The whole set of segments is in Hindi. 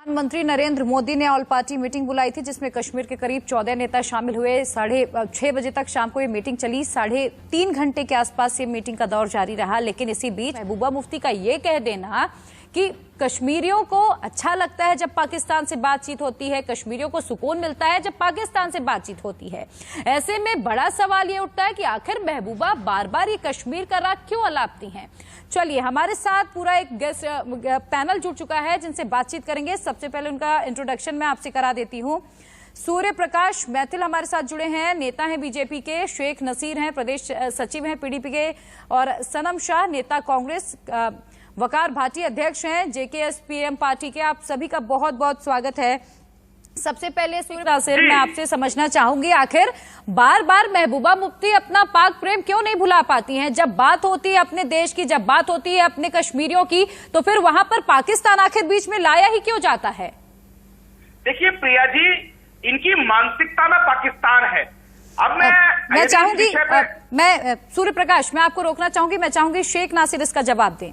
प्रधानमंत्री नरेंद्र मोदी ने ऑल पार्टी मीटिंग बुलाई थी, जिसमें कश्मीर के करीब 14 नेता शामिल हुए। 6:30 बजे तक शाम को ये मीटिंग चली। 3.5 घंटे के आसपास ये मीटिंग का दौर जारी रहा। लेकिन इसी बीच महबूबा मुफ्ती का ये कह देना कि कश्मीरियों को अच्छा लगता है जब पाकिस्तान से बातचीत होती है, कश्मीरियों को सुकून मिलता है जब पाकिस्तान से बातचीत होती है। ऐसे में बड़ा सवाल ये उठता है कि आखिर महबूबा बार बार ये कश्मीर का राग क्यों अलापती हैं। चलिए, हमारे साथ पूरा एक गेस्ट पैनल जुड़ चुका है जिनसे बातचीत करेंगे। सबसे पहले उनका इंट्रोडक्शन मैं आपसे करा देती हूँ। सूर्य प्रकाश मैथिल हमारे साथ जुड़े हैं, नेता हैं बीजेपी के। शेख नसीर हैं, प्रदेश सचिव हैं पीडीपी के। और सनम शाह, नेता कांग्रेस। वकार भाटी, अध्यक्ष हैं जेकेएसपीएम पार्टी के। आप सभी का बहुत बहुत स्वागत है। सबसे पहले सूर्य नासिर, मैं आपसे समझना चाहूंगी, आखिर बार बार महबूबा मुफ्ती अपना पाक प्रेम क्यों नहीं भुला पाती हैं? जब बात होती है अपने देश की, जब बात होती है अपने कश्मीरियों की, तो फिर वहां पर पाकिस्तान आखिर बीच में लाया ही क्यों जाता है? देखिए प्रिया जी, इनकी मानसिकता में पाकिस्तान है। अब मैं चाहूंगी, मैं सूर्य प्रकाश, मैं आपको रोकना चाहूंगी। मैं चाहूंगी शेख नासिर इसका जवाब दें।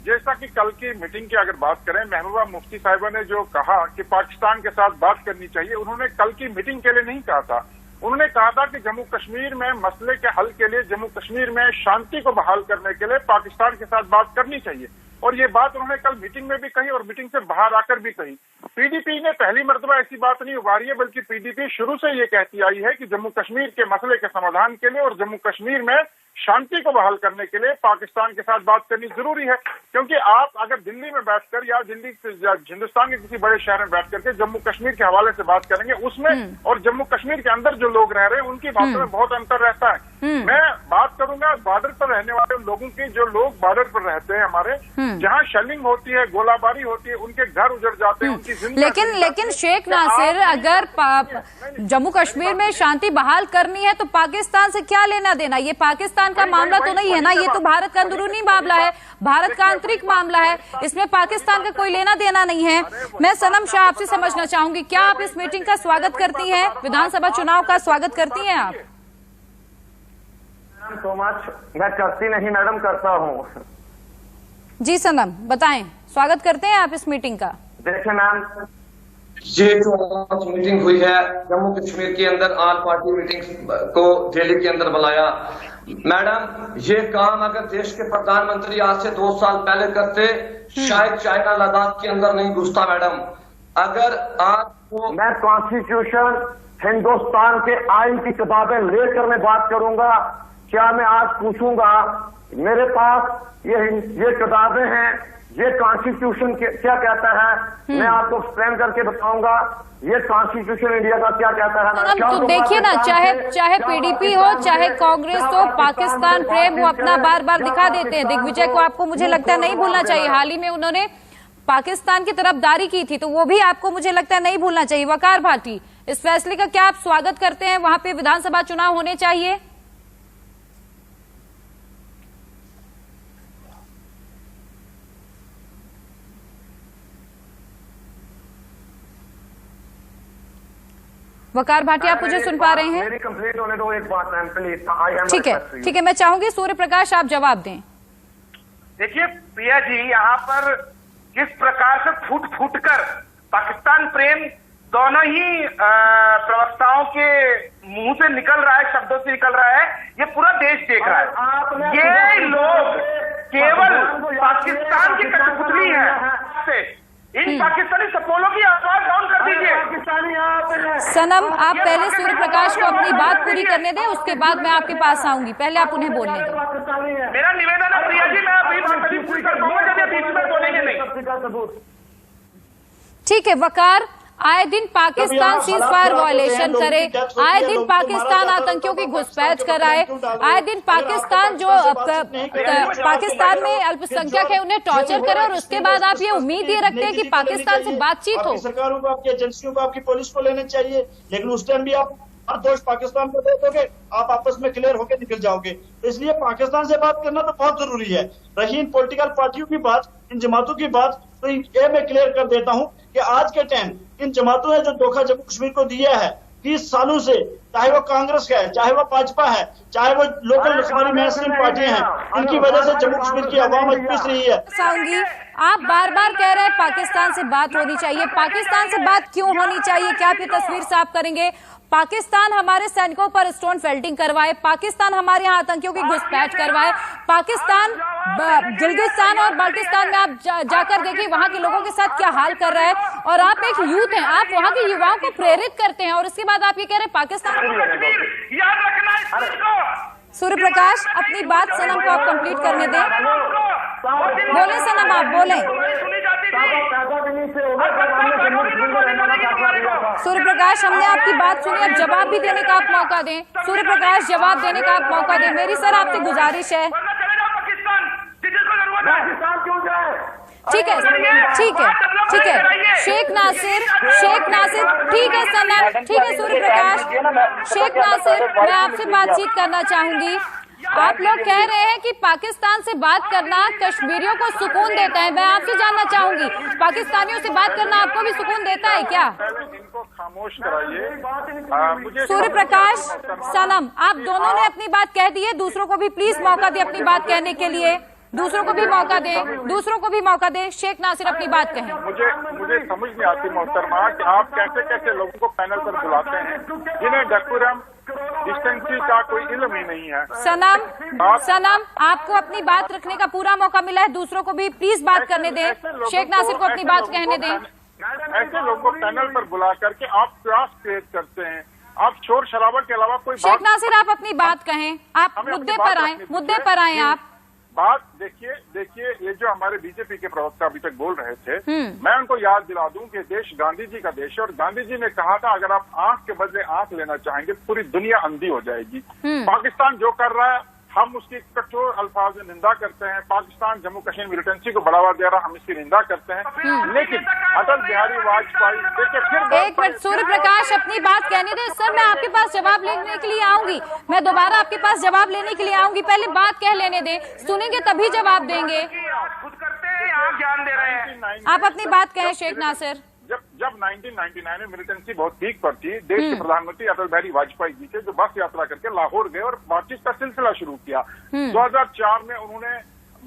जैसा कि कल की मीटिंग की अगर बात करें, महबूबा मुफ्ती साहिबा ने जो कहा कि पाकिस्तान के साथ बात करनी चाहिए, उन्होंने कल की मीटिंग के लिए नहीं कहा था। उन्होंने कहा था कि जम्मू कश्मीर में मसले के हल के लिए, जम्मू कश्मीर में शांति को बहाल करने के लिए पाकिस्तान के साथ बात करनी चाहिए। और ये बात उन्होंने कल मीटिंग में भी कही और मीटिंग से बाहर आकर भी कही। पीडीपी ने पहली मर्तबा ऐसी बात नहीं उभारी है, बल्कि पीडीपी शुरू से ये कहती आई है कि जम्मू कश्मीर के मसले के समाधान के लिए और जम्मू कश्मीर में शांति को बहाल करने के लिए पाकिस्तान के साथ बात करनी जरूरी है। क्योंकि आप अगर दिल्ली में बैठकर या हिंदुस्तान के किसी बड़े शहर में बैठ करके जम्मू कश्मीर के हवाले से बात करेंगे, उसमें और जम्मू कश्मीर के अंदर जो लोग रह रहे हैं उनकी बातों में बहुत अंतर रहता है। मैं बात करूंगा बॉर्डर पर रहने वाले लोगों की, जो लोग बॉर्डर पर रहते हैं हमारे, जहाँ शेलिंग होती है, गोलाबारी होती है, उनके घर उजड़ जाते हैं, उनकी जिंदगी। लेकिन शेख नासिर, अगर जम्मू कश्मीर में शांति बहाल करनी है तो पाकिस्तान से क्या लेना देना? ये पाकिस्तान का मामला तो नहीं है ना, ये तो भारत का अंदरूनी मामला है, भारत का आंतरिक मामला है। इसमें पाकिस्तान का कोई लेना देना नहीं है। मैं सनम शाह आपसे समझना चाहूंगी, क्या आप इस मीटिंग का स्वागत करती हैं? विधानसभा चुनाव का स्वागत करती हैं आप? सो मच, मैं करती नहीं मैडम, करता हूँ। जी सनम, बताएं, स्वागत करते हैं आप इस मीटिंग का? देखिए मैम, ये जो मीटिंग हुई है जम्मू कश्मीर के अंदर, ऑल पार्टी मीटिंग को दिल्ली के अंदर बुलाया। मैडम, ये काम अगर देश के प्रधानमंत्री आज से 2 साल पहले करते, शायद चाइना लद्दाख के अंदर नहीं घुसता। मैडम, अगर आपको मैं कॉन्स्टिट्यूशन, हिंदुस्तान के आइन की किताबें लेकर मैं बात करूंगा। क्या मैं आज पूछूंगा, मेरे पास ये किताबें हैं, ये कॉन्स्टिट्यूशन क्या कहता है, मैं आपको एक्सप्लेन करके बताऊंगा ये कॉन्स्टिट्यूशन इंडिया का क्या कहता है। तो देखिए ना, चाहे पीडीपी हो, चाहे कांग्रेस हो, पाकिस्तान प्रेम वो अपना बार बार दिखा देते हैं। दिग्विजय को आपको मुझे लगता है नहीं भूलना चाहिए। हाल ही में उन्होंने पाकिस्तान की तरफदारी की थी, तो वो भी आपको मुझे लगता है नहीं भूलना चाहिए। वकार भाटी, इस फैसले का क्या आप स्वागत करते हैं? वहां पे विधानसभा चुनाव होने चाहिए? वकार भाटी, आप मुझे सुन पा रहे हैं? मेरी कंप्लीट होने दो एक बात मैम प्लीज। ठीक है, मैं चाहूंगी सूर्य प्रकाश आप जवाब दें। देखिए प्रिया जी, यहाँ पर किस प्रकार से फूट कर पाकिस्तान प्रेम दोनों ही प्रवक्ताओं के मुंह से निकल रहा है, शब्दों से निकल रहा है, ये पूरा देश देख रहा है। ये लोग केवल पाकिस्तान की कठपुतली है। इन पाकिस्तानी सपोलों की आवाज डाउन कर दीजिए। सनम, आप पहले सूर्य प्रकाश को अपनी बात पूरी करने दें, उसके बाद मैं आपके पास आऊंगी। पहले आप उन्हें बोलने दें। मेरा निवेदन है प्रिया जी, मैं अभी बात पूरी कर पाऊंगा जब ये बीच में बोलेंगे नहीं। ठीक है वकार, आए दिन पाकिस्तान सीज फायर वायलेशन करे, आए दिन पाकिस्तान आतंकियों की घुसपैठ कराए, आए दिन पाकिस्तान जो पाकिस्तान में अल्पसंख्यक है उन्हें टॉर्चर करे, और उसके बाद आप ये उम्मीद ये रखते हैं कि पाकिस्तान से बातचीत हो। सरकारों को, आपकी एजेंसियों को, आपकी पुलिस को लेने चाहिए, लेकिन उस टाइम भी आप हर दोष पाकिस्तान को दे दोगे, आप आपस में क्लियर होकर निकल जाओगे। इसलिए पाकिस्तान से बात करना तो बहुत जरूरी है। रही इन पॉलिटिकल पार्टियों की बात, इन जमातों की बात, तो ये मैं क्लियर कर देता हूं कि आज के टाइम इन जमातों ने जो धोखा जम्मू कश्मीर को दिया है 30 सालों से, चाहे वो कांग्रेस है, चाहे वो भाजपा है, चाहे वो लोकल हमारी मेन स्ट्रीम पार्टियां हैं, इनकी वजह से जम्मू कश्मीर की आवाम आज पिस रही है। आप बार बार कह रहे हैं पाकिस्तान से बात होनी चाहिए। पाकिस्तान से बात क्यों होनी चाहिए? क्या आप ये तस्वीर साफ करेंगे? पाकिस्तान हमारे सैनिकों पर स्टोन फेल्टिंग करवाए, पाकिस्तान हमारे यहाँ आतंकियों की घुसपैठ करवाए, पाकिस्तान गिलगिस्तान और बाल्टिस्तान में आप जाकर देखिए वहां के लोगों के साथ क्या हाल कर रहा है। और आप एक यूथ हैं, आप वहां के युवाओं को प्रेरित करते हैं और इसके बाद आप ये कह रहे हैं पाकिस्तान। याद रखना इस चीज को। सूर्य प्रकाश, अपनी बात सनम को आप कंप्लीट करने दें। बोले सनम, आप बोले। सूर्य प्रकाश, हमने आपकी बात सुनी, अब जवाब भी देने का आप मौका दें। सूर्य प्रकाश, जवाब देने का आप मौका दें। मेरी सर आपसे गुजारिश है। ठीक है, ठीक है, ठीक है। शेख नासिर, ठीक है सनम, ठीक है सूर्य प्रकाश। शेख नासिर, मैं आपसे बातचीत करना चाहूंगी। आप लोग कह रहे हैं कि पाकिस्तान से बात करना कश्मीरियों को सुकून देता है। मैं आपसे जानना चाहूंगी, पाकिस्तानियों से बात करना आपको भी सुकून देता है क्या? इनको खामोश कराइए। सूर्य प्रकाश, सनम, आप दोनों ने अपनी बात कह दी है, दूसरों को भी प्लीज मौका दें अपनी बात कहने के लिए। दूसरों को भी मौका दें, दूसरों को भी मौका दें। शेख नासिर, अपनी बात कहें। मुझे समझ नहीं आती मोहतरमा कि आप कैसे कैसे लोगों को पैनल पर बुलाते हैं जिन्हें डेकोरम डिस्टेंसी का कोई इल्म ही नहीं है। सनम, आपको अपनी बात रखने का पूरा मौका मिला है, दूसरों को भी प्लीज बात करने दें। शेख नासिर को अपनी बात कहने दें। ऐसे लोगों को पैनल पर बुला करके आप क्लास क्रिएट करते हैं, आप शोर शराबा के अलावा कोई शेख नासिर, आप अपनी बात कहें, आप मुद्दे पर आए, मुद्दे पर आए आप। बात देखिए ये जो हमारे बीजेपी के प्रवक्ता अभी तक बोल रहे थे, मैं उनको याद दिला दूं कि देश गांधी जी का देश है और गांधी जी ने कहा था अगर आप आंख के बदले आंख लेना चाहेंगे पूरी दुनिया अंधी हो जाएगी। पाकिस्तान जो कर रहा है हम उसकी कठोर अल्फाज में निंदा करते हैं। पाकिस्तान जम्मू कश्मीर मिलिटेंसी को बढ़ावा दे रहा, हम इसकी निंदा करते हैं। लेकिन अटल बिहारी वाजपेयी देखिए फिर एक मिनट सूर्य प्रकाश, अपनी बात कहने दे। सर, मैं आपके पास जवाब लेने के लिए आऊंगी, मैं दोबारा आपके पास जवाब लेने के लिए आऊंगी, पहले बात कह लेने दें, सुनेंगे तभी जवाब देंगे। खुद करते हैं, आप ज्ञान दे रहे हैं। आप अपनी बात कहें शेख नासिर। जब 1999 में मिलिटेंसी बहुत पीक पर थी, देश के प्रधानमंत्री अटल बिहारी वाजपेयी जी थे जो बस यात्रा करके लाहौर गए और बातचीत का सिलसिला शुरू किया। 2004 में उन्होंने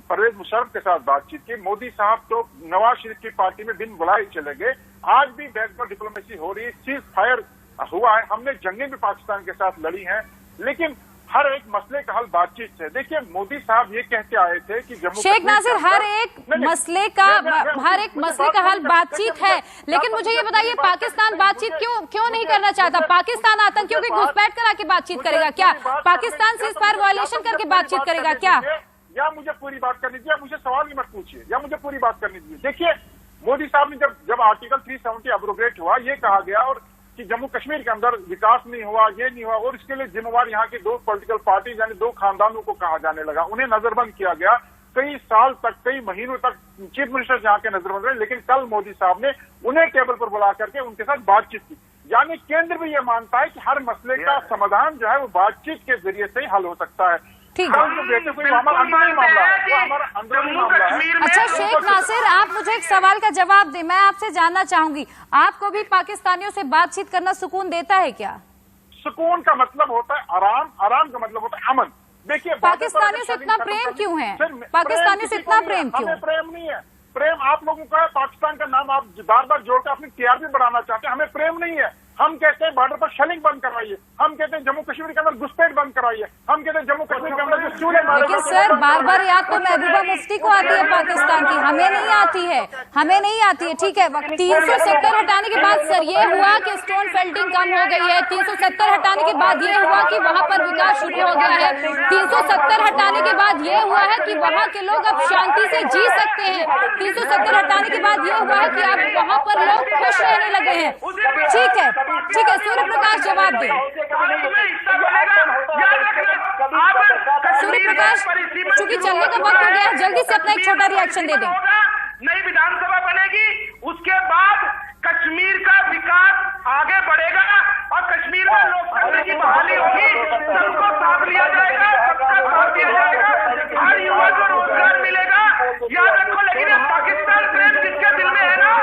परवेज मुशर्रफ के साथ बातचीत की। मोदी साहब तो नवाज शरीफ की पार्टी में बिन बुलाए चले गए। आज भी बैकवर्ड डिप्लोमेसी हो रही है, सीज फायर हुआ है, हमने जंगें भी पाकिस्तान के साथ लड़ी हैं, लेकिन हर एक मसले का हल बातचीत से। देखिए मोदी साहब ये कहते आए थे कि जम्मू शेख नासिर, हर एक मसले का हल बातचीत है, लेकिन मुझे ये बताइए पाकिस्तान बातचीत क्यों नहीं करना चाहता? पाकिस्तान आतंकियों की घुसपैठ करा के बातचीत करेगा क्या? पाकिस्तान सीज फायर वायलेशन करके बातचीत करेगा क्या? या मुझे पूरी बात करनी दीजिए, मुझे सवाल ही मत पूछिए, या मुझे पूरी बात करनी दीजिए। देखिए मोदी साहब ने जब आर्टिकल 370 अब्रोगेट हुआ, ये कहा गया और कि जम्मू कश्मीर के अंदर विकास नहीं हुआ, ये नहीं हुआ, और इसके लिए जिम्मेवार यहाँ की दो पॉलिटिकल पार्टीज यानी दो खानदानों को कहा जाने लगा। उन्हें नजरबंद किया गया कई साल तक, कई महीनों तक चीफ मिनिस्टर यहाँ के नजरबंद रहे। लेकिन कल मोदी साहब ने उन्हें टेबल पर बुला करके उनके साथ बातचीत की। यानी केंद्र भी ये मानता है कि हर मसले का समाधान जो है वो बातचीत के जरिए से ही हल हो सकता है। अच्छा शेख नासिर, आप मुझे एक सवाल का जवाब दें, मैं आपसे जानना चाहूंगी, आपको भी पाकिस्तानियों से बातचीत करना सुकून देता है क्या? सुकून का मतलब होता है आराम, आराम का मतलब होता है अमन। देखिए पाकिस्तानियों से इतना प्रेम क्यों है? पाकिस्तानियों से इतना प्रेम क्यों? हमें प्रेम नहीं है, प्रेम आप लोगों का है। पाकिस्तान का नाम आप बार बार जोड़कर अपनी टीआरपी बढ़ाना चाहते हैं, हमें प्रेम नहीं है। हम कहते हैं बॉर्डर पर शेलिंग बंद करवाइए, हम कहते हैं जम्मू कश्मीर के अंदर घुसपैठ बंद कराइए, हम कहते हैं जम्मू कश्मीर के अंदर जो चूल्हे मारे। लेकिन सर बार बार याद तो महबूबा मुफ्ती को आती है पाकिस्तान की, हमें नहीं आती है, हमें नहीं आती है। ठीक है, 370 हटाने के बाद सर ये हुआ कि स्टोन फेल्टिंग कम हो गई है, 370 हटाने के बाद ये हुआ कि वहां पर विकास शुरू हो गया है, 370 हटाने के बाद ये हुआ है कि वहां के लोग अब शांति से जी सकते हैं, 370 हटाने के बाद ये हुआ है कि अब वहां पर लोग खुश रहने लगे हैं। ठीक है, ठीक है, सूर्य प्रकाश जवाब दें। सूर्य प्रकाश, चूंकि चलने का वक्त हो गया, जल्दी से अपना एक छोटा रिएक्शन दे दें। नई विधानसभा बनेगी, उसके बाद कश्मीर का विकास आगे बढ़ेगा और कश्मीर में लोकतंत्र की बहाली होगी, सबको साथ लिया जाएगा, सबका साथ दिया जाएगा, हर युवा को रोजगार मिलेगा। याद रखो, लेकिन ये पाकिस्तान प्रेम जिसके दिल में है ना,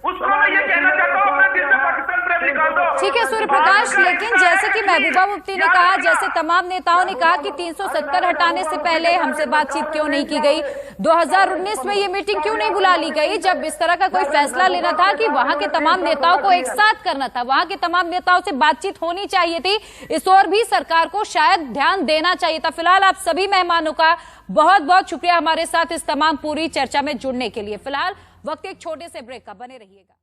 उसको मैं ये कहना चाहता हूँ अपने दिल से पाकिस्तान प्रेम निकाल दो। ठीक है सूर्य प्रकाश, लेकिन जैसे कि महबूबा मुफ्ती ने कहा, जैसे तमाम नेताओं ने कहा कि 370 हटाने से पहले हमसे बातचीत क्यों नहीं की गई, 2019 में ये मीटिंग क्यों नहीं बुला ली गई, जब इस तरह का कोई फैसला लेना था कि वहां के तमाम नेताओं को एक साथ करना था, वहां के तमाम नेताओं से बातचीत होनी चाहिए थी, इस ओर भी सरकार को शायद ध्यान देना चाहिए था। फिलहाल आप सभी मेहमानों का बहुत बहुत शुक्रिया हमारे साथ इस तमाम पूरी चर्चा में जुड़ने के लिए। फिलहाल वक्त एक छोटे से ब्रेक का, बने रहिएगा।